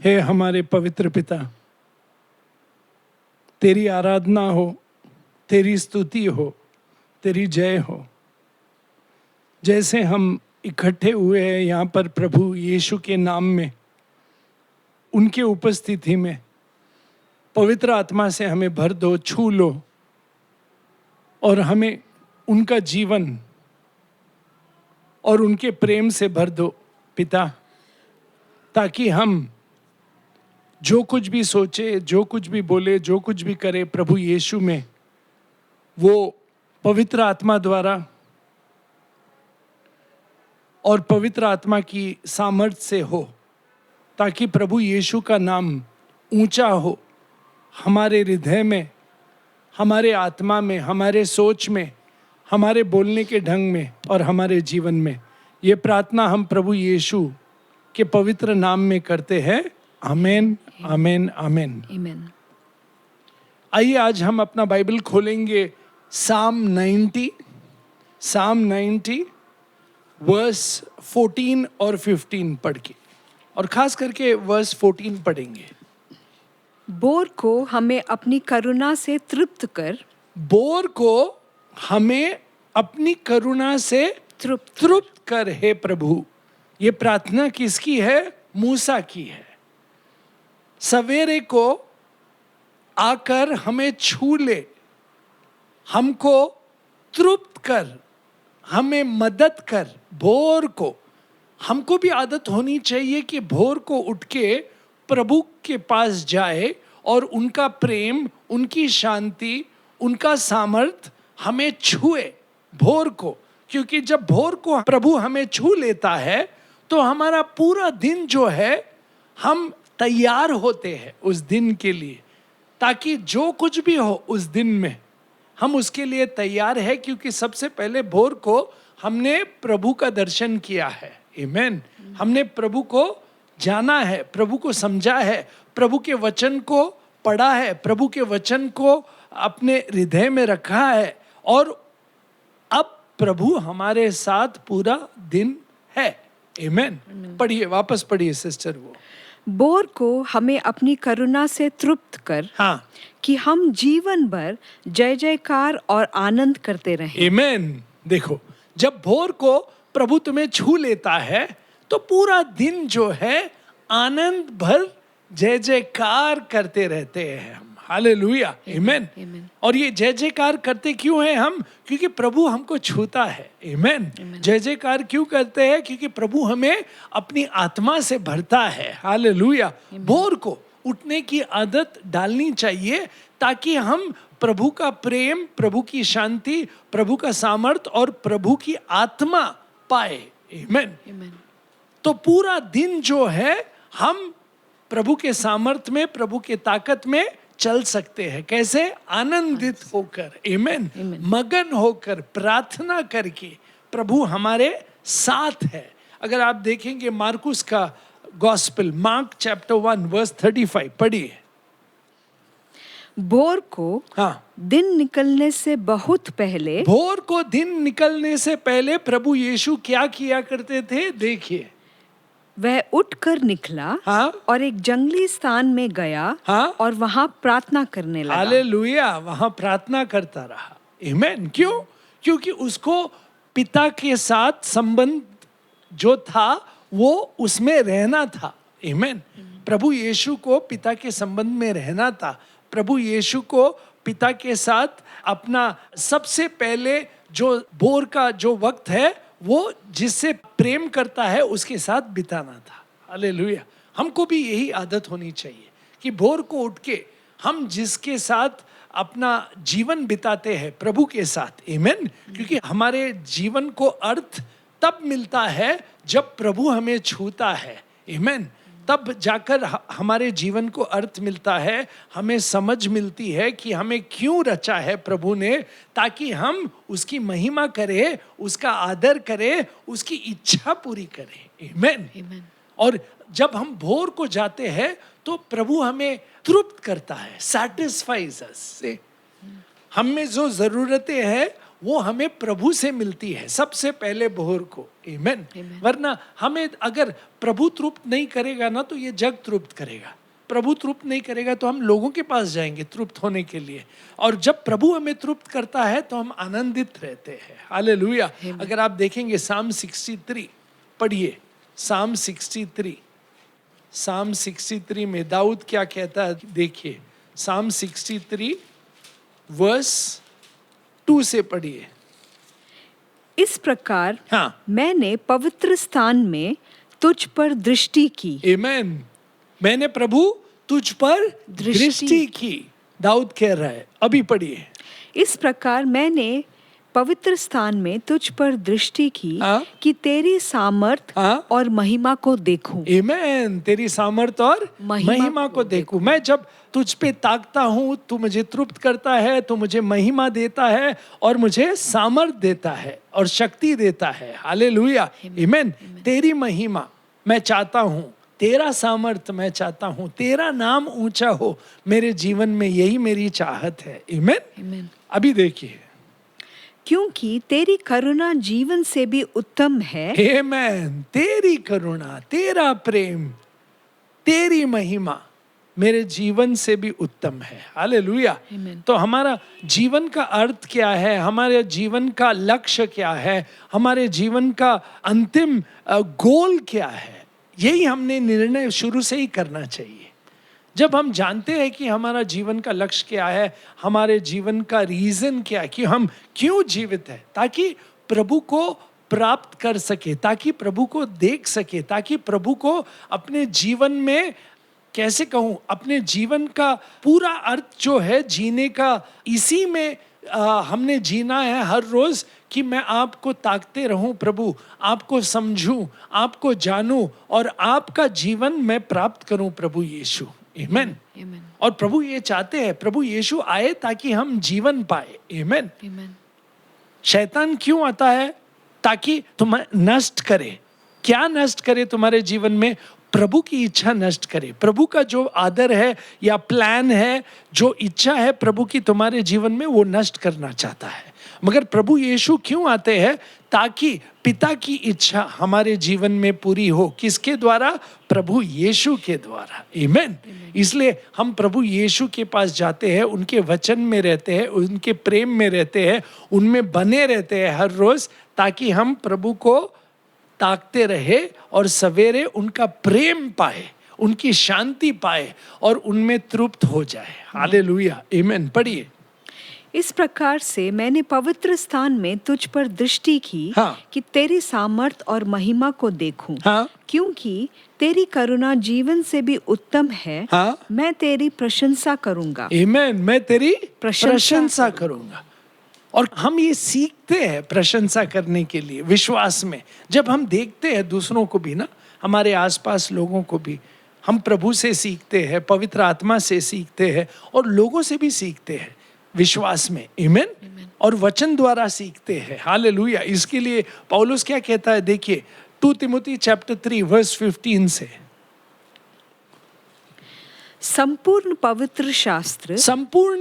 हे हमारे पवित्र पिता, तेरी आराधना हो, तेरी स्तुति हो, तेरी जय हो। जैसे हम इकट्ठे हुए हैं यहाँ पर प्रभु यीशु के नाम में, उनके उपस्थिति में, पवित्र आत्मा से हमें भर दो, छू लो और हमें उनका जीवन और उनके प्रेम से भर दो पिता, ताकि हम जो कुछ भी सोचे, जो कुछ भी बोले, जो कुछ भी करे प्रभु यीशु में, वो पवित्र आत्मा द्वारा और पवित्र आत्मा की सामर्थ्य से हो, ताकि प्रभु यीशु का नाम ऊंचा हो हमारे हृदय में, हमारे आत्मा में, हमारे सोच में, हमारे बोलने के ढंग में और हमारे जीवन में। ये प्रार्थना हम प्रभु यीशु के पवित्र नाम में करते हैं। आमेन, आमेन, आमेन, आमेन। आइए आज हम अपना बाइबल खोलेंगे साम 90 वर्स 14 और 15 पढ़ के, और खास करके वर्स 14 पढ़ेंगे। बोर को हमें अपनी करुणा से तृप्त कर, बोर को हमें अपनी करुणा से तृप्त कर हे प्रभु। ये प्रार्थना किसकी है? मूसा की है। सवेरे को आकर हमें छू ले, हमको तृप्त कर, हमें मदद कर। भोर को हमको भी आदत होनी चाहिए कि भोर को उठ के प्रभु के पास जाए और उनका प्रेम, उनकी शांति, उनका सामर्थ हमें छुए भोर को। क्योंकि जब भोर को प्रभु हमें छू लेता है तो हमारा पूरा दिन जो है, हम तैयार होते हैं उस दिन के लिए, ताकि जो कुछ भी हो उस दिन में हम उसके लिए तैयार है। क्योंकि सबसे पहले भोर को हमने प्रभु का दर्शन किया है। आमीन। हमने प्रभु को जाना है, प्रभु को समझा है, प्रभु के वचन को पढ़ा है, प्रभु के वचन को अपने हृदय में रखा है, और अब प्रभु हमारे साथ पूरा दिन है। आमीन। पढ़िए, वापस पढ़िए सिस्टर। वो बोर को हमें अपनी करुणा से तृप्त कर, हाँ, कि हम जीवन भर जय जयकार और आनंद करते रहें। आमीन। देखो, जब भोर को प्रभु तुम्हें छू लेता है तो पूरा दिन जो है आनंद भर जय जयकार करते रहते हैं हम। हालेलुया, आमीन। और ये जय जयकार करते क्यों हैं हम? क्योंकि प्रभु हमको छूता है। आमीन। जय जयकार क्यों करते हैं? क्योंकि प्रभु हमें अपनी आत्मा से भरता है। हालेलुया। भोर को उठने की आदत डालनी चाहिए, ताकि हम प्रभु का प्रेम, प्रभु की शांति, प्रभु का सामर्थ और प्रभु की आत्मा पाए। आमीन। तो पूरा दिन जो है हम प्रभु के सामर्थ्य में, प्रभु के ताकत में चल सकते हैं। कैसे? आनंदित होकर, आमीन, मगन होकर, प्रार्थना करके। प्रभु हमारे साथ है। अगर आप देखेंगे मार्कुस का गॉस्पेल, मार्क चैप्टर 1 वर्स 35 पढ़िए। भोर को दिन निकलने से बहुत पहले, भोर को दिन निकलने से पहले प्रभु यीशु क्या किया करते थे? देखिए, वह उठकर निकला, और एक जंगली स्थान में गया, और वहां प्रार्थना करने लगा। हालेलुया। वहां प्रार्थना करता रहा। आमीन। क्यों? क्योंकि उसको पिता के साथ संबंध जो था वो उसमें रहना था। आमीन। प्रभु यीशु को पिता के संबंध में रहना था। प्रभु यीशु को पिता के साथ अपना सबसे पहले जो भोर का जो वक्त है, वो जिससे प्रेम करता है उसके साथ बिताना था। हालेलुया। हमको भी यही आदत होनी चाहिए कि भोर को उठ के हम जिसके साथ अपना जीवन बिताते हैं, प्रभु के साथ। आमीन। क्योंकि हमारे जीवन को अर्थ तब मिलता है जब प्रभु हमें छूता है। आमीन। तब जाकर हमारे जीवन को अर्थ मिलता है, हमें समझ मिलती है कि हमें क्यों रचा है प्रभु ने, ताकि हम उसकी महिमा करें, उसका आदर करें, उसकी इच्छा पूरी करें। आमीन। और जब हम भोर को जाते हैं तो प्रभु हमें तृप्त करता है, सैटिस्फाइज अस। हम में जो जरूरतें हैं वो हमें प्रभु से मिलती है सबसे पहले भोर को। आमेन। वरना हमें अगर प्रभु तृप्त नहीं करेगा ना तो ये जग तृप्त करेगा। प्रभु तृप्त नहीं करेगा तो हम लोगों के पास जाएंगे तृप्त होने के लिए, और जब प्रभु हमें तृप्त करता है तो हम आनंदित रहते हैं। हालेलुया। अगर आप देखेंगे साम 63 पढ़िए, साम 63 में दाऊद क्या कहता है देखिए। साम 63 वर्स 2 से पढ़िए। इस प्रकार मैंने पवित्र स्थान में तुझ पर दृष्टि की। आमेन। मैंने प्रभु तुझ पर दृष्टि की, दाऊद कह रहा है। अभी पढ़िए। इस प्रकार मैंने पवित्र स्थान में तुझ पर दृष्टि की कि तेरी सामर्थ और महिमा को देखूं। आमेन। तेरी सामर्थ और महिमा को देखूं। मैं जब तुझ पे ताकता हूँ, तू मुझे तृप्त करता है, तू मुझे महिमा देता है और मुझे सामर्थ देता है और शक्ति देता है। हालेलुया। आमेन। तेरी महिमा मैं चाहता हूँ, तेरा सामर्थ मैं चाहता हूँ, तेरा नाम ऊंचा हो मेरे जीवन में, यही मेरी चाहत है। आमेन। अभी देखिए, क्योंकि तेरी करुणा जीवन से भी उत्तम है। आमेन। तेरी करुणा, तेरा प्रेम, तेरी महिमा मेरे जीवन से भी उत्तम है। हालेलुया। तो हमारा जीवन का अर्थ क्या है, हमारे जीवन का लक्ष्य क्या है, हमारे जीवन का अंतिम गोल क्या है, यही हमने निर्णय शुरू से ही करना चाहिए। जब हम जानते हैं कि हमारा जीवन का लक्ष्य क्या है, हमारे जीवन का रीजन क्या है, कि हम क्यों जीवित हैं, ताकि प्रभु को प्राप्त कर सके, ताकि प्रभु को देख सके, ताकि प्रभु को अपने जीवन में, कैसे कहूँ, अपने जीवन का पूरा अर्थ जो है जीने का, इसी में हमने जीना है हर रोज, कि मैं आपको ताकते रहूं प्रभु, आपको समझूं, आपको जानूं और आपका जीवन मैं प्राप्त करूं प्रभु यीशु। आमेन। और प्रभु ये चाहते हैं, प्रभु यीशु आए ताकि हम जीवन पाए। आमेन। शैतान क्यों आता है? ताकि तुम्हें नष्ट करे। क्या नष्ट करे तुम्हारे जीवन में? प्रभु की इच्छा नष्ट करे। प्रभु का जो आदर है या प्लान है, जो इच्छा है प्रभु की तुम्हारे जीवन में, वो नष्ट करना चाहता है। मगर प्रभु यीशु क्यों आते हैं? ताकि पिता की इच्छा हमारे जीवन में पूरी हो। किसके द्वारा? प्रभु यीशु के द्वारा। आमेन। इसलिए हम प्रभु यीशु के पास जाते हैं, उनके वचन में रहते हैं, उनके प्रेम में रहते हैं, उनमें बने रहते हैं हर रोज, ताकि हम प्रभु को ताकते रहे और सवेरे उनका प्रेम पाए, उनकी शांति पाए और उनमें तृप्त हो जाए। हालेलुया। आमेन। पढ़िए। इस प्रकार से मैंने पवित्र स्थान में तुझ पर दृष्टि की कि तेरी सामर्थ और महिमा को देखूं। क्योंकि तेरी करुणा जीवन से भी उत्तम है। मैं तेरी प्रशंसा करूंगा। आमेन। मैं तेरी प्रशंसा करूंगा। और हम ये सीखते हैं प्रशंसा करने के लिए विश्वास में। जब हम देखते हैं दूसरों को भी ना, हमारे आसपास लोगों को भी, हम प्रभु से सीखते हैं, पवित्र आत्मा से सीखते हैं और लोगों से भी सीखते हैं विश्वास में। आमेन। और वचन द्वारा सीखते हैं। हालेलुया। इसके लिए पौलुस क्या कहता है देखिए, 2 तिमोथी चैप्टर 3 वर्स 15 से। संपूर्ण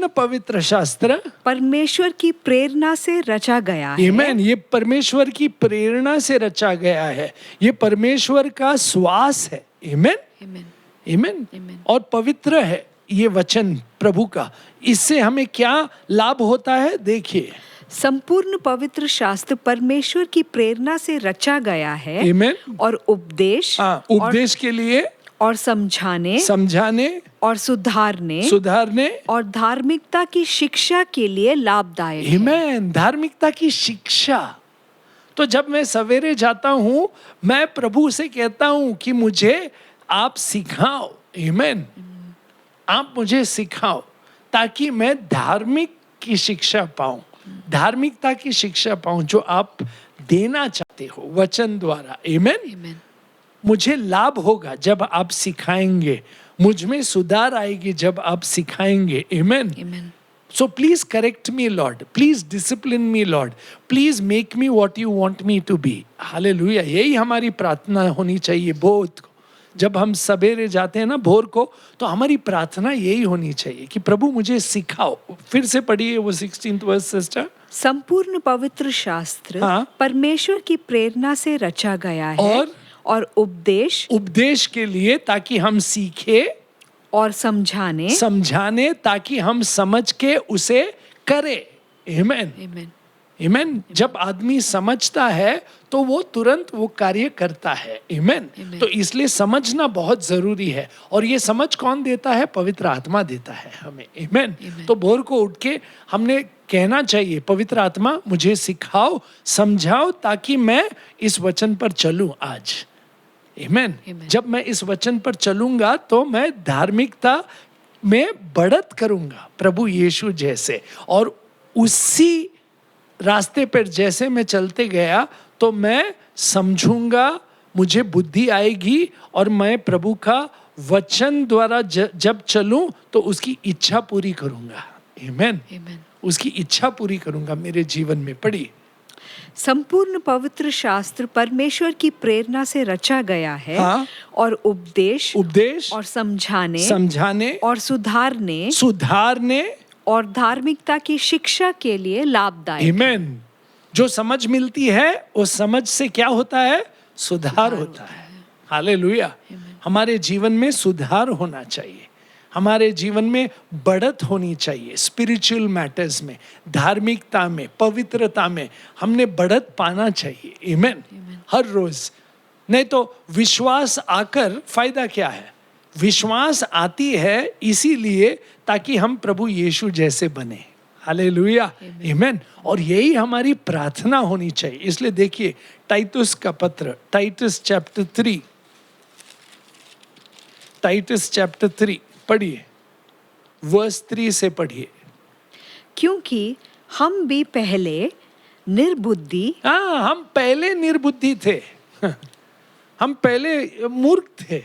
पवित्र शास्त्र परमेश्वर की प्रेरणा से रचा गया है। आमेन। ये परमेश्वर की प्रेरणा से रचा गया है, ये परमेश्वर का श्वास है। आमेन। आमेन। और पवित्र है ये वचन प्रभु का। इससे हमें क्या लाभ होता है देखिए। संपूर्ण पवित्र शास्त्र परमेश्वर की प्रेरणा से रचा गया है। आमेन। और उपदेश के लिए, और समझाने और सुधारने और धार्मिकता की शिक्षा के लिए लाभदायक है। आमेन। धार्मिकता की शिक्षा। तो जब मैं सवेरे जाता हूँ, मैं प्रभु से कहता हूँ कि मुझे आप सिखाओ। आमेन। आप मुझे सिखाओ ताकि मैं धार्मिक की शिक्षा पाऊं, धार्मिकता की शिक्षा पाऊं जो आप देना चाहते हो वचन द्वारा। आमेन। मुझे लाभ होगा जब आप सिखाएंगे, मुझ में सुधार आएगी जब आप सिखाएंगे। आमेन। So please correct me, Lord. Please discipline me, Lord. Please make me what you want me to be. Hallelujah. यही हमारी प्रार्थना होनी चाहिए बहुत। जब हम सवेरे जाते हैं ना भोर को, तो हमारी प्रार्थना यही होनी चाहिए कि प्रभु मुझे सिखाओ। फिर से पढ़िए वो 16th वर्स सिस्टर। संपूर्ण पवित्र शास्त्र परमेश्वर की प्रेरणा से रचा गया है और उपदेश के लिए, ताकि हम सीखे और समझाने ताकि हम समझ के उसे करें। आमीन आमीन। जब आदमी समझता है तो वो तुरंत वो कार्य करता है। आमीन। तो इसलिए समझना बहुत जरूरी है, और ये समझ कौन देता है? पवित्र आत्मा देता है हमें। आमीन। तो भोर को उठ के हमने कहना चाहिए, पवित्र आत्मा मुझे सिखाओ, समझाओ, ताकि मैं इस वचन पर चलूं आज। आमीन। जब मैं इस वचन पर चलूंगा तो मैं धार्मिकता में बढ़त करूंगा प्रभु यीशु जैसे, और उसी रास्ते पर जैसे मैं चलते गया तो मैं समझूंगा, मुझे बुद्धि आएगी, और मैं प्रभु का वचन द्वारा जब चलूं तो उसकी इच्छा पूरी करूंगा। आमीन। उसकी इच्छा पूरी करूंगा मेरे जीवन में। पढ़िए, संपूर्ण पवित्र शास्त्र परमेश्वर की प्रेरणा से रचा गया है और उपदेश और समझाने और सुधारने और धार्मिकता की शिक्षा के लिए लाभदायक। आमीन। जो समझ मिलती है उस समझ से क्या होता है? सुधार होता है। हालेलुया। हमारे जीवन में सुधार होना चाहिए, हमारे जीवन में बढ़त होनी चाहिए। स्पिरिचुअल मैटर्स में, धार्मिकता में, पवित्रता में हमने बढ़त पाना चाहिए। आमीन। हर रोज। नहीं तो विश्वास आकर फायदा क्या है? विश्वास आती है इसीलिए ताकि हम प्रभु यीशु जैसे बने। हालेलुया। आमीन। और यही हमारी प्रार्थना होनी चाहिए। इसलिए देखिए टाइटस का पत्र, टाइटस चैप्टर 3 पढ़िए, वर्स 3 से पढ़िए। क्योंकि हम भी पहले निर्बुद्धि हम पहले निर्बुद्धि थे हम पहले मूर्ख थे,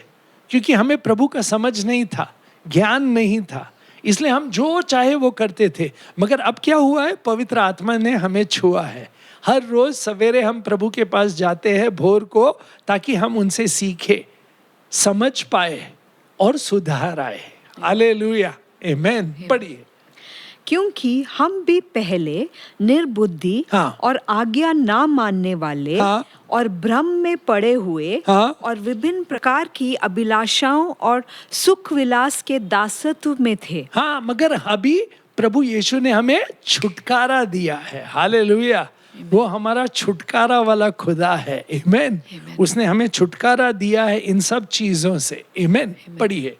क्योंकि हमें प्रभु का समझ नहीं था, ज्ञान नहीं था, इसलिए हम जो चाहे वो करते थे। मगर अब क्या हुआ है? पवित्र आत्मा ने हमें छुआ है। हर रोज सवेरे हम प्रभु के पास जाते हैं भोर को, ताकि हम उनसे सीखे, समझ पाए और सुधार आए। हालेलुया। आमीन। पढ़िए। क्योंकि हम भी पहले निर्बुद्धि और आज्ञा ना मानने वाले और भ्रम में पड़े हुए और विभिन्न प्रकार की अभिलाषाओं और सुख विलास के दासत्व में थे। मगर अभी प्रभु यीशु ने हमें छुटकारा दिया है। हालेलुया। वो हमारा छुटकारा वाला खुदा है। आमीन। उसने हमें छुटकारा दिया है इन सब चीजों से। आमीन। पढ़िए।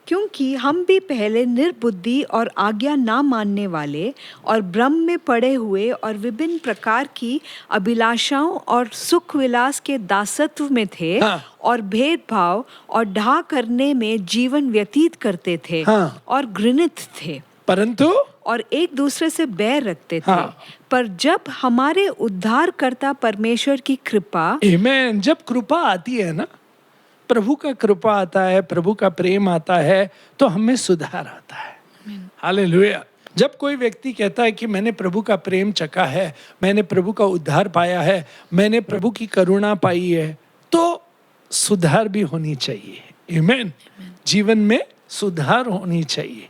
क्योंकि हम भी पहले निर्बुद्धि और आज्ञा ना मानने वाले और भ्रम में पड़े हुए और विभिन्न प्रकार की अभिलाषाओं और सुख विलास के दासत्व में थे और भेदभाव और ढा करने में जीवन व्यतीत करते थे और घृणित थे, परंतु और एक दूसरे से बैर रखते थे। पर जब हमारे उद्धारकर्ता परमेश्वर की कृपा, आमीन, जब कृपा आती है ना, प्रभु का कृपा आता है, प्रभु का प्रेम आता है, तो हमें सुधार आता है। हालेलुया। जब कोई व्यक्ति कहता है कि मैंने प्रभु का प्रेम चखा है, मैंने प्रभु का उद्धार पाया है, मैंने प्रभु की करुणा पाई है, तो सुधार भी होनी चाहिए। आमीन। जीवन में सुधार होनी चाहिए,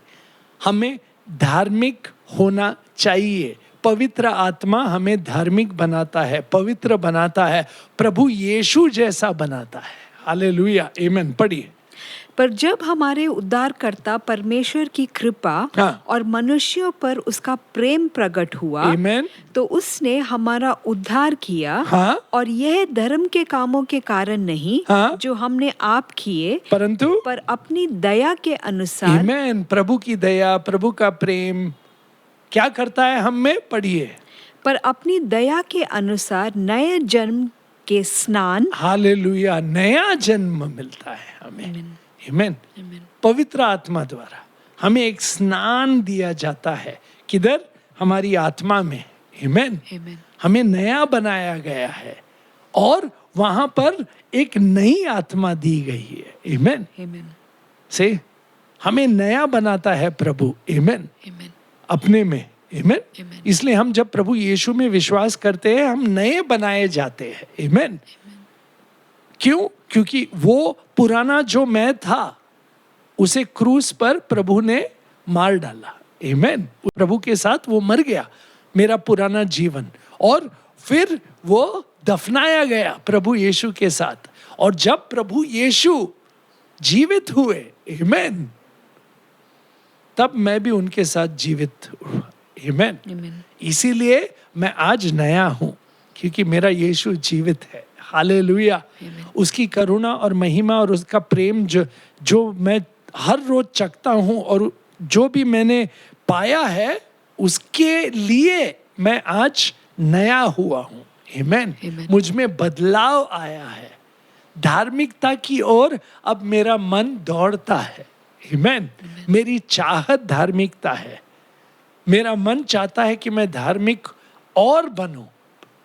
हमें धार्मिक होना चाहिए। पवित्र आत्मा हमें धार्मिक बनाता है, पवित्र बनाता है, प्रभु यीशु जैसा बनाता है। हालेलुया। आमीन। पढ़िए। पर जब हमारे उद्धारकर्ता परमेश्वर की कृपा और मनुष्यों पर उसका प्रेम प्रकट हुआ, आमीन, तो उसने हमारा उद्धार किया, और यह धर्म के कामों के कारण नहीं जो हमने आप किए, परंतु पर अपनी दया के अनुसार। आमीन। प्रभु की दया, प्रभु का प्रेम क्या करता है हम में? पढ़िए। पर अपनी दया के अनुसार नए जन्म के स्नान। हालेलुया। नया जन्म मिलता है हमें। आमीन। पवित्र आत्मा द्वारा हमें एक स्नान दिया जाता है। किधर? हमारी आत्मा में। आमीन। हमें नया बनाया गया है और वहां पर एक नई आत्मा दी गई है। आमीन। से हमें नया बनाता है प्रभु। आमीन। अपने में। आमीन। इसलिए हम जब प्रभु यीशु में विश्वास करते हैं, हम नए बनाए जाते हैं। आमीन। क्यों? क्योंकि वो पुराना जो मैं था उसे क्रूस पर प्रभु ने मार डाला। आमीन। प्रभु के साथ वो मर गया, मेरा पुराना जीवन। और फिर वो दफनाया गया प्रभु यीशु के साथ, और जब प्रभु यीशु जीवित हुए, आमीन, तब मैं भी उनके साथ जीवित हुआ, आमीन। इसीलिए मैं आज नया हूं, क्योंकि मेरा यीशु जीवित है, हालेलुया। उसकी करुणा और महिमा और उसका प्रेम जो मैं हर रोज चखता हूं, और जो भी मैंने पाया है, उसके लिए मैं आज नया हुआ हूं, आमीन। मुझ में बदलाव आया है, धार्मिकता की ओर अब मेरा मन दौड़ता है, आमीन। मेरी चाहत धार्मिकता है, मेरा मन चाहता है कि मैं धार्मिक और बनूं।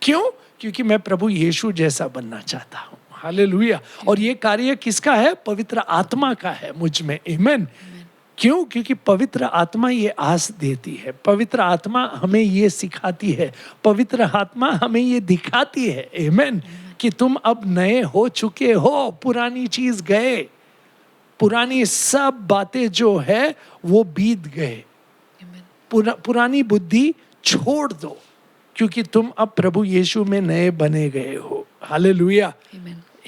क्यों? क्योंकि मैं प्रभु यीशु जैसा बनना चाहता हूं, हालेलुया। और ये कार्य किसका है? पवित्र आत्मा का है मुझ में, आमीन। क्यों? क्योंकि पवित्र आत्मा ये आस देती है, पवित्र आत्मा हमें ये सिखाती है, पवित्र आत्मा हमें ये दिखाती है, आमीन, कि तुम अब नए हो चुके हो, पुरानी चीज गए, पुरानी सब बातें जो है वो बीत गए, पुरानी बुद्धि छोड़ दो, क्योंकि तुम अब प्रभु यीशु में नए बने गए हो, हालेलुया,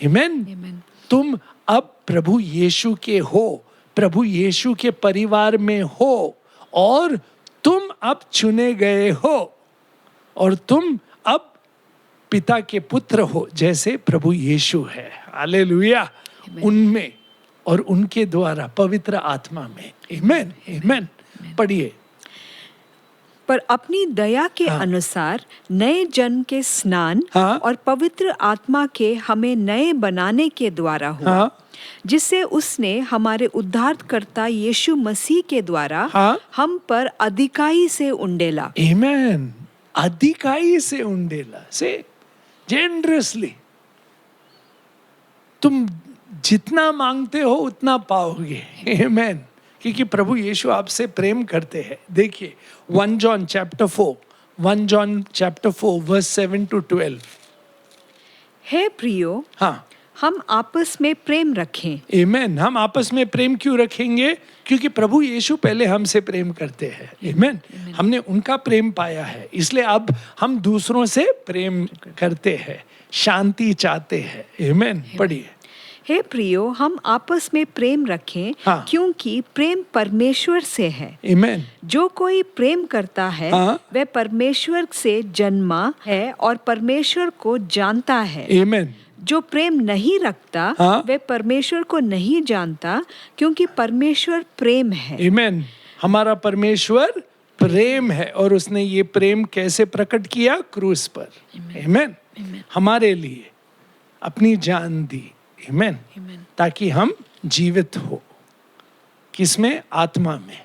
आमीन। तुम अब प्रभु यीशु के हो, प्रभु यीशु के परिवार में हो, और तुम अब चुने गए हो, और तुम अब पिता के पुत्र हो, जैसे प्रभु यीशु है, हालेलुया, उनमें और उनके द्वारा पवित्र आत्मा में, आमीन, आमीन। पढ़िए। पर अपनी दया के अनुसार नए जन्म के स्नान और पवित्र आत्मा के हमें नए बनाने के द्वारा हुआ, जिससे उसने हमारे उद्धारकर्ता यीशु मसीह के द्वारा हम पर अधिकाई से उंडेला, आमीन। अधिकाई से उंडेला, से जेनरसली। तुम जितना मांगते हो उतना पाओगे, आमीन, क्योंकि प्रभु यीशु आपसे प्रेम करते हैं। देखिए 1 जॉन चैप्टर 4 वर्स 7 to 12। हे प्रियो, हम आपस में प्रेम रखें, आमीन। हम आपस में प्रेम क्यों रखेंगे? क्योंकि प्रभु यीशु पहले हमसे प्रेम करते हैं, आमीन। हमने उनका प्रेम पाया है, इसलिए अब हम दूसरों से प्रेम करते हैं, शांति चाहते हैं, आमीन। पढ़िए। हे प्रियो, हम आपस में प्रेम रखें, क्योंकि प्रेम परमेश्वर से है, आमीन। जो कोई प्रेम करता है वह परमेश्वर से जन्मा है और परमेश्वर को जानता है, आमीन। जो प्रेम नहीं रखता वह परमेश्वर को नहीं जानता, क्योंकि परमेश्वर प्रेम है, आमीन। हमारा परमेश्वर प्रेम है, और उसने ये प्रेम कैसे प्रकट किया? क्रूस पर, आमीन। हमारे लिए अपनी जान दी, आमीन, ताकि हम जीवित हो, किसमें? आत्मा में,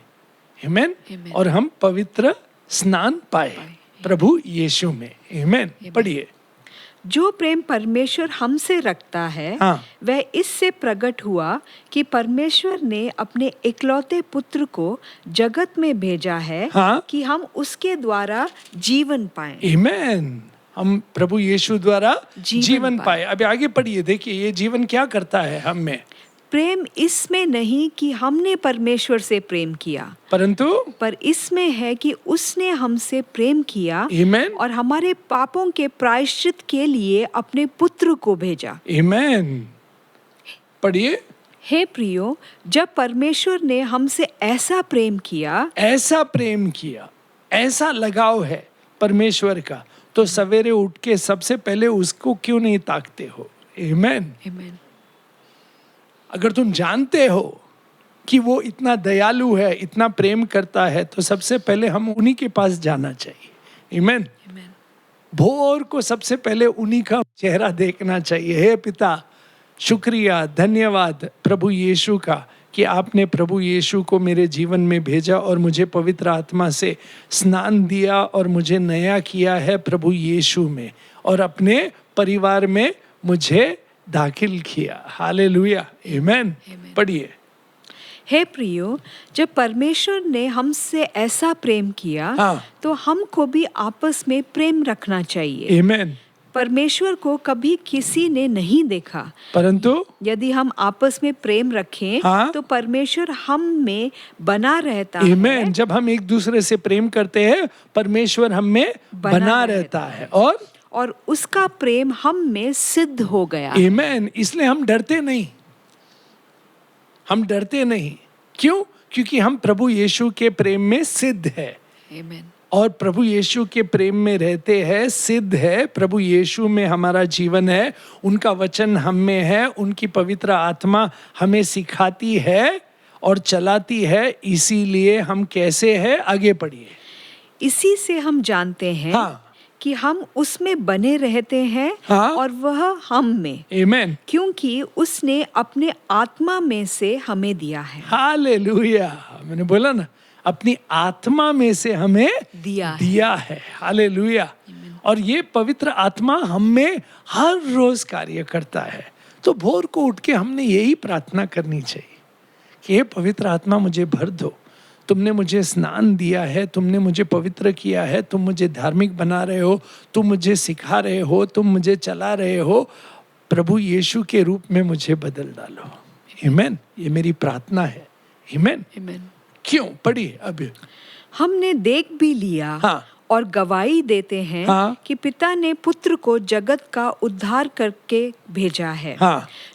आमीन, और हम पवित्र स्नान पाए प्रभु यीशु में, आमीन। पढ़िए। जो प्रेम परमेश्वर हमसे रखता है वह इससे प्रकट हुआ कि परमेश्वर ने अपने इकलौते पुत्र को जगत में भेजा है, कि हम उसके द्वारा जीवन पाएं, आमीन। हम प्रभु यीशु द्वारा जीवन पाए। अभी आगे पढ़िए, देखिए ये जीवन क्या करता है हम में। प्रेम इसमें नहीं कि हमने परमेश्वर से प्रेम किया, पर इसमें है कि उसने हमसे प्रेम किया, आमीन, और हमारे पापों के प्रायश्चित के लिए अपने पुत्र को भेजा, आमीन। पढ़िए। हे प्रियो, जब परमेश्वर ने हमसे ऐसा प्रेम किया, ऐसा लगाव है परमेश्वर का, तो सवेरे उठ के सबसे पहले उसको क्यों नहीं ताकते हो, आमीन। अगर तुम जानते हो कि वो इतना दयालु है, इतना प्रेम करता है, तो सबसे पहले हम उन्हीं के पास जाना चाहिए, आमीन। भोर को सबसे पहले उन्हीं का चेहरा देखना चाहिए। हे पिता, शुक्रिया, धन्यवाद प्रभु यीशु का कि आपने प्रभु यीशु को मेरे जीवन में भेजा और मुझे पवित्र आत्मा से स्नान दिया और मुझे नया किया है प्रभु यीशु में, और अपने परिवार में मुझे दाखिल किया, हालेलुया, आमीन। पढ़िए। हे प्रियो, जब परमेश्वर ने हमसे ऐसा प्रेम किया, तो हमको भी आपस में प्रेम रखना चाहिए, आमीन। परमेश्वर को कभी किसी ने नहीं देखा, परंतु यदि हम आपस में प्रेम रखें तो परमेश्वर हम में बना रहता है। जब हम एक दूसरे से प्रेम करते हैं, परमेश्वर हम में बना रहता है और उसका प्रेम हम में सिद्ध हो गया। इसलिए हम डरते नहीं, हम डरते नहीं। क्यों? क्योंकि हम प्रभु यीशु के प्रेम में सिद्ध है। और प्रभु यीशु के प्रेम में रहते हैं, सिद्ध है। प्रभु यीशु में हमारा जीवन है, उनका वचन हम में है, उनकी पवित्र आत्मा हमें सिखाती है और चलाती है। इसीलिए हम कैसे हैं? आगे पढ़िए। इसी से हम जानते हैं कि हम उसमें बने रहते हैं और वह हम में। क्योंकि उसने अपने आत्मा में से हमें दिया है। हालेलुया। मैंने बोला ना, अपनी आत्मा में से हमें दिया है। हालेलुया। और ये पवित्र आत्मा हम में हर रोज कार्य करता है। तो भोर को उठ के हमने यही प्रार्थना करनी चाहिए कि हे पवित्र आत्मा, मुझे भर दो। तुमने मुझे स्नान दिया है, तुमने मुझे पवित्र किया है, तुम मुझे धार्मिक बना रहे हो, तुम मुझे सिखा रहे हो, तुम मुझे चला रहे हो। प्रभु यीशु के रूप में मुझे बदल डालो। आमीन। ये मेरी प्रार्थना है। आमीन। क्यों? पढ़िए। अब हमने देख भी लिया और गवाही देते हैं कि पिता ने पुत्र को जगत का उद्धार करके भेजा है।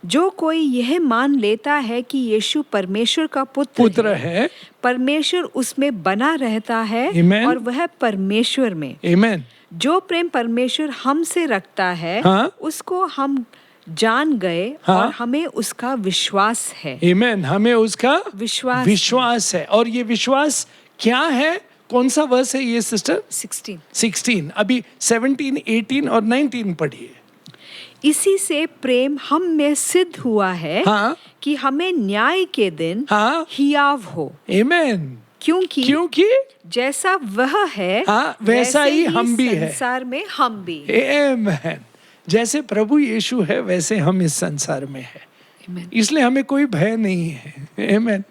जो कोई यह मान लेता है कि यीशु परमेश्वर का पुत्र है, परमेश्वर उसमें बना रहता है और वह परमेश्वर में। जो प्रेम परमेश्वर हमसे रखता है उसको हम जान गए और हमें उसका विश्वास है। हमें उसका विश्वास है। और ये विश्वास क्या है? कौन सा वर्स है ये सिस्टर? 16। अभी 17, 18 और 19 पढ़िए। इसी से प्रेम हम में सिद्ध हुआ है कि हमें न्याय के दिन हियाव हो। क्योंकि जैसा वह है वैसा ही हम भी है। संसार में हम भी। जैसे प्रभु यीशु है वैसे हम इस संसार में है। इसलिए हमें कोई भय नहीं है। आमीन।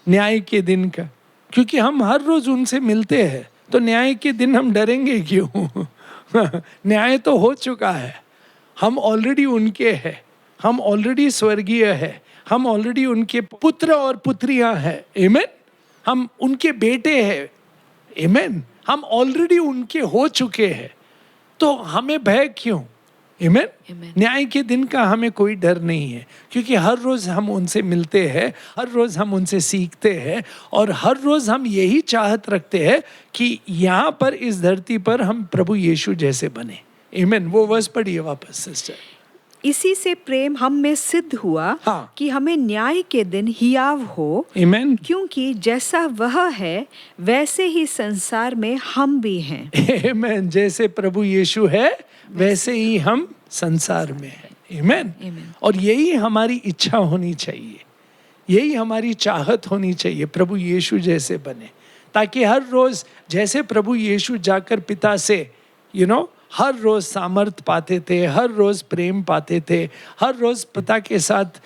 न्याय के दिन का, क्योंकि हम हर रोज उनसे मिलते हैं, तो न्याय के दिन हम डरेंगे क्यों? न्याय तो हो चुका है। हम ऑलरेडी उनके हैं, हम ऑलरेडी स्वर्गीय है, हम ऑलरेडी उनके पुत्र और पुत्रियां हैं। आमीन। हम उनके बेटे हैं। आमीन। हम ऑलरेडी उनके हो चुके हैं, तो हमें भय क्यों? आमीन। न्याय के दिन का हमें कोई डर नहीं है, क्योंकि हर रोज हम उनसे मिलते हैं, हर रोज हम उनसे सीखते हैं और हर रोज हम यही चाहत रखते हैं कि यहाँ पर इस धरती पर हम प्रभु यीशु जैसे बने। आमीन। वो वर्स पढ़िए वापस सिस्टर। इसी से प्रेम हम में सिद्ध हुआ कि हमें न्याय के दिन हियाव हो। आमीन। क्योंकि जैसा वह है वैसे ही संसार में हम भी हैं। आमीन। जैसे प्रभु यीशु है वैसे ही हम संसार में हैं। आमीन। और यही हमारी इच्छा होनी चाहिए, यही हमारी चाहत होनी चाहिए, प्रभु यीशु जैसे बने, ताकि हर रोज जैसे प्रभु यीशु जाकर पिता से हर रोज सामर्थ पाते थे, हर रोज प्रेम पाते थे, हर रोज पिता के साथ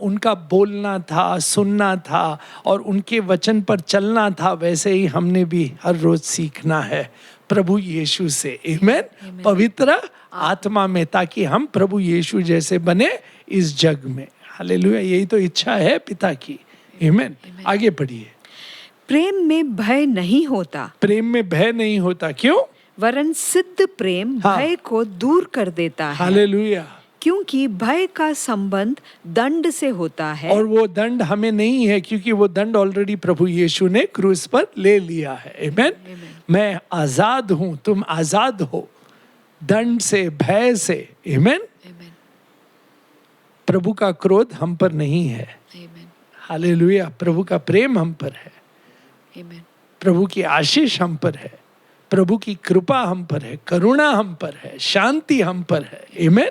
उनका बोलना था, सुनना था और उनके वचन पर चलना था, वैसे ही हमने भी हर रोज सीखना है प्रभु यीशु से। आमीन। पवित्र आत्मा में, ताकि हम प्रभु यीशु जैसे बने इस जग में। हालेलुया। यही तो इच्छा है पिता की। आमीन। आगे पढ़िए। प्रेम में भय नहीं होता। प्रेम में भय नहीं होता। क्यों? वरन सिद्ध प्रेम भय को दूर कर देता है। हालेलुया। क्योंकि भय का संबंध दंड से होता है, और वो दंड हमें नहीं है, क्योंकि वो दंड ऑलरेडी प्रभु यीशु ने क्रूस पर ले लिया है। आमीन। मैं आजाद हूं, तुम आजाद हो दंड से, भय से। आमीन। प्रभु का क्रोध हम पर नहीं है। हालेलुया। प्रभु का प्रेम हम पर है। प्रभु की आशीष हम पर है, प्रभु की कृपा हम पर है, करुणा हम पर है, शांति हम पर है। आमीन।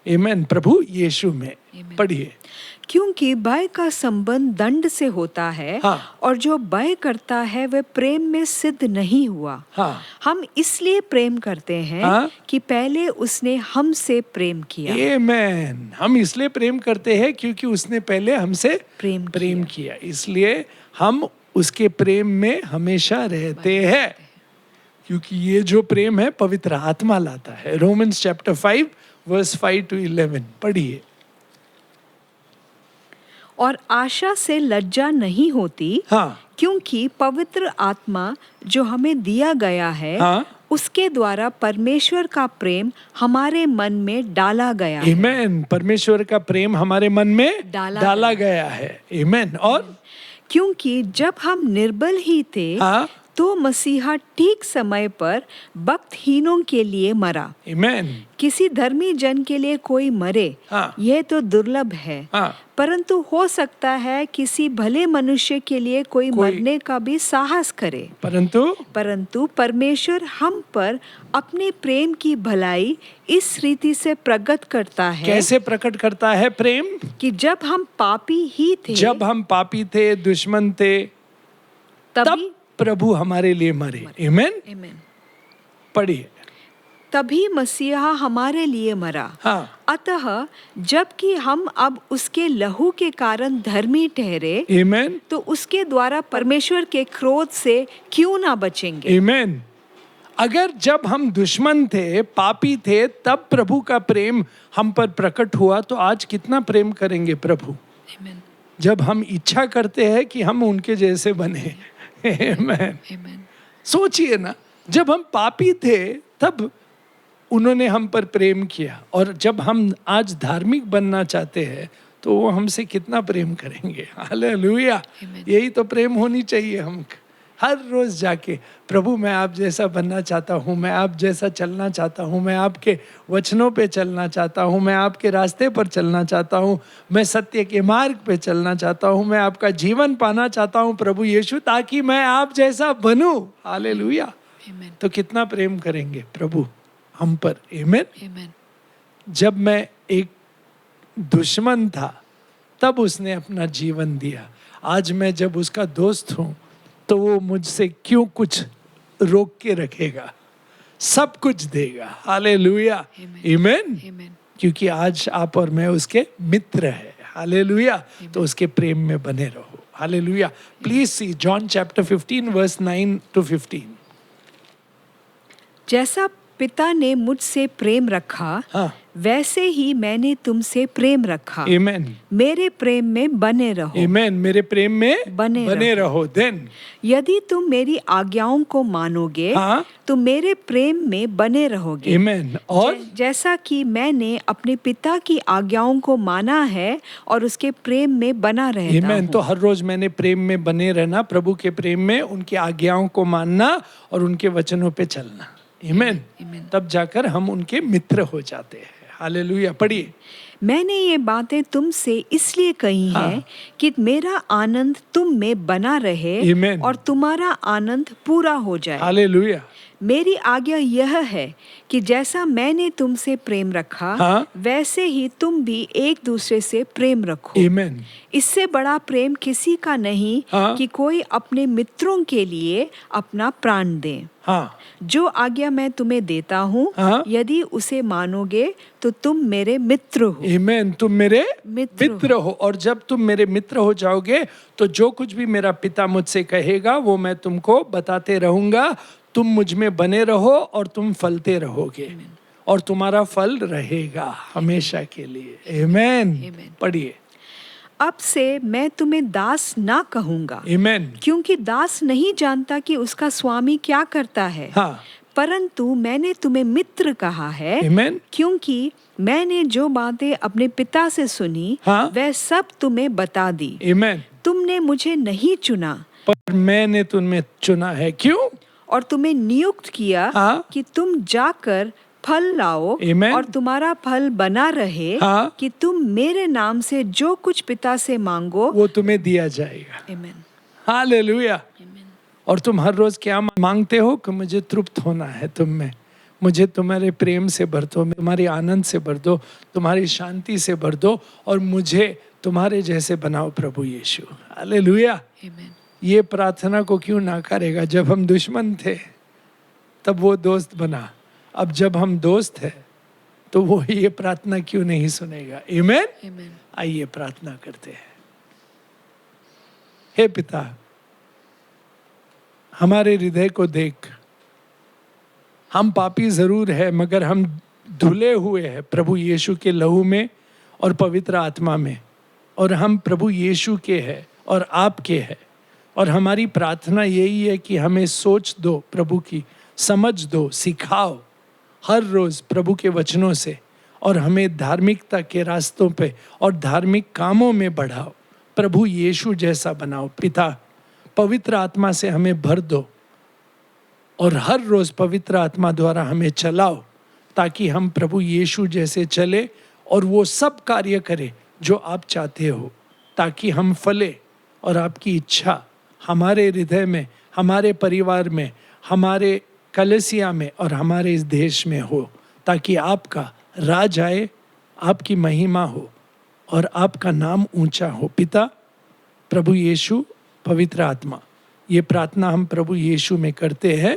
आमीन। प्रभु यीशु में। पढ़िए। क्योंकि भय का संबंध दंड से होता है और जो भय करता है वह प्रेम में सिद्ध नहीं हुआ। हम इसलिए प्रेम करते हैं कि पहले उसने हमसे प्रेम किया। आमीन। हम इसलिए प्रेम करते हैं क्योंकि उसने पहले हमसे प्रेम किया। इसलिए हम उसके प्रेम में हमेशा रहते हैं। क्योंकि ये जो प्रेम है पवित्र आत्मा लाता है। रोमन्स चैप्टर 5 वर्स 5 to 11 पढ़िए। और आशा से लज्जा नहीं होती, हाँ, क्योंकि पवित्र आत्मा जो हमें दिया गया है, हाँ, उसके द्वारा परमेश्वर का प्रेम हमारे मन में डाला गया है। आमेन। परमेश्वर का प्रेम हमारे मन में डाला गया है। आमेन। और क्योंकि जब हम निर्बल ही थे, हाँ, तो मसीहा ठीक समय पर भक्तहीनों के लिए मरा। आमेन। किसी धर्मी जन के लिए कोई मरे, हाँ, यह तो दुर्लभ है। हाँ, परंतु हो सकता है किसी भले मनुष्य के लिए कोई मरने का भी साहस करे। परंतु परमेश्वर हम पर अपने प्रेम की भलाई इस रीति से प्रकट करता है। कैसे प्रकट करता है प्रेम? कि जब हम पापी थे, दुश्मन थे, तब प्रभु हमारे लिए मरे। आमेन। पढ़िए। तभी मसीहा हमारे लिए मरा। हाँ। अतः जबकि हम अब उसके लहू के कारण धर्मी ठहरे, आमेन, तो उसके द्वारा परमेश्वर के क्रोध से क्यों ना बचेंगे। आमेन। अगर जब हम दुश्मन थे, पापी थे, तब प्रभु का प्रेम हम पर प्रकट हुआ, तो आज कितना प्रेम करेंगे प्रभु। आमेन। जब हम इच्छा करते हैं कि हम उनके जैसे बने। आमेन। सोचिए ना, जब हम पापी थे तब उन्होंने हम पर प्रेम किया, और जब हम आज धार्मिक बनना चाहते हैं तो वो हमसे कितना प्रेम करेंगे। हालेलुया। यही तो प्रेम होनी चाहिए। हम हर रोज जाके, प्रभु मैं आप जैसा बनना चाहता हूँ, मैं आप जैसा चलना चाहता हूँ, मैं आपके वचनों पे चलना चाहता हूँ, मैं आपके रास्ते पर चलना चाहता हूँ, मैं सत्य के मार्ग पे चलना चाहता हूँ, मैं आपका जीवन पाना चाहता हूँ प्रभु यीशु, ताकि मैं आप जैसा बनूं। हालेलुया। तो कितना प्रेम करेंगे प्रभु हम पर। आमेन। जब मैं एक दुश्मन था तब उसने अपना जीवन दिया। आज मैं जब उसका दोस्त हूं तो वो मुझसे क्यों कुछ रोक के रखेगा, सब कुछ देगा। हालेलुया। आमेन। क्योंकि आज आप और मैं उसके मित्र हैं। हालेलुया। तो उसके प्रेम में बने रहो। Hallelujah. Please see John chapter 15 verse 9 to 15। जैसा पिता ने मुझसे प्रेम रखा, हाँ, वैसे ही मैंने तुमसे प्रेम रखा। आमेन। मेरे प्रेम में बने रहो। आमेन। मेरे प्रेम में बने रहो। देन यदि तुम मेरी आज्ञाओं को मानोगे, हाँ, तो मेरे प्रेम में बने रहोगे। आमेन। और जैसा कि मैंने अपने पिता की आज्ञाओं को माना है और उसके प्रेम में बना रहता हूँ। तो हर रोज मैंने प्रेम में बने रहना, प्रभु के प्रेम में, उनकी आज्ञाओं को मानना और उनके वचनों पे चलना। आमेन। तब जाकर हम उनके मित्र हो जाते हैं। हालेलुया। पढ़िए। मैंने ये बातें तुमसे इसलिए कही हैं कि मेरा आनंद तुम में बना रहे और तुम्हारा आनंद पूरा हो जाए। हालेलुया। मेरी आज्ञा यह है कि जैसा मैंने तुमसे प्रेम रखा, वैसे ही तुम भी एक दूसरे से प्रेम रखो। आमेन। इससे बड़ा प्रेम किसी का नहीं कि कोई अपने मित्रों के लिए अपना प्राण दे। जो आज्ञा मैं तुम्हें देता हूँ, यदि उसे मानोगे तो तुम मेरे मित्र हो। आमेन। तुम मेरे मित्र हो। और जब तुम मेरे मित्र हो जाओगे तो जो कुछ भी मेरा पिता मुझसे कहेगा वो मैं तुमको बताते रहूंगा। तुम मुझ में बने रहो और तुम फलते रहोगे और तुम्हारा फल रहेगा हमेशा के लिए। आमेन। पढ़िए। अब से मैं तुम्हें दास ना कहूंगा, आमेन, क्योंकि दास नहीं जानता कि उसका स्वामी क्या करता है। परंतु मैंने तुम्हें मित्र कहा है। आमेन। क्योंकि मैंने जो बातें अपने पिता से सुनी, वह सब तुम्हें बता दी। आमेन। तुमने मुझे नहीं चुना, पर मैंने तुम्हें चुना है। क्यों? और तुम्हें नियुक्त किया कि तुम जाकर फल लाओ और तुम्हारा फल बना रहे, कि तुम मेरे नाम से जो कुछ पिता से मांगो वो तुम्हें दिया जाएगा। आमीन। हालेलुया। और तुम हर रोज क्या मांगते हो? कि मुझे तृप्त होना है तुम में, मुझे तुम्हारे प्रेम से भर दो, तुम्हारी आनंद से भर दो, तुम्हारी शांति से भर दो और मुझे तुम्हारे जैसे बनाओ प्रभु यीशु। हालेलुया। ये प्रार्थना को क्यों ना करेगा? जब हम दुश्मन थे तब वो दोस्त बना, अब जब हम दोस्त हैं तो वो ये प्रार्थना क्यों नहीं सुनेगा? आमीन। आइए प्रार्थना करते हैं। हे पिता, हमारे हृदय को देख, हम पापी जरूर है, मगर हम धुले हुए हैं प्रभु यीशु के लहू में और पवित्र आत्मा में, और हम प्रभु यीशु के हैं और आपके हैं। और हमारी प्रार्थना यही है कि हमें सोच दो प्रभु की, समझ दो, सिखाओ हर रोज प्रभु के वचनों से, और हमें धार्मिकता के रास्तों पे और धार्मिक कामों में बढ़ाओ, प्रभु यीशु जैसा बनाओ। पिता, पवित्र आत्मा से हमें भर दो और हर रोज पवित्र आत्मा द्वारा हमें चलाओ, ताकि हम प्रभु यीशु जैसे चले और वो सब कार्य करें जो आप चाहते हो, ताकि हम फले और आपकी इच्छा हमारे हृदय में, हमारे परिवार में, हमारे कलीसिया में और हमारे इस देश में हो, ताकि आपका राज आए, आपकी महिमा हो और आपका नाम ऊंचा हो। पिता, प्रभु यीशु, पवित्र आत्मा, ये प्रार्थना हम प्रभु यीशु में करते हैं।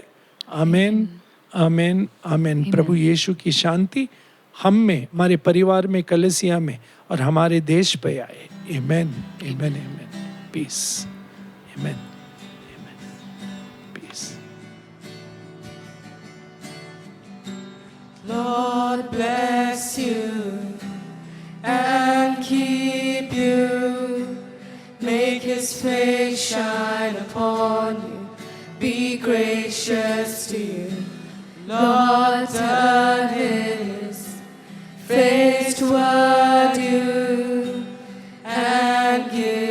आमेन, आमेन, आमेन। प्रभु यीशु की शांति हम में, हमारे परिवार में, कलीसिया में और हमारे देश पे आए। Amen, amen, amen. Peace, amen, amen, peace. Lord bless you and keep you, make his face shine upon you, be gracious to you. Lord turn his face toward you and give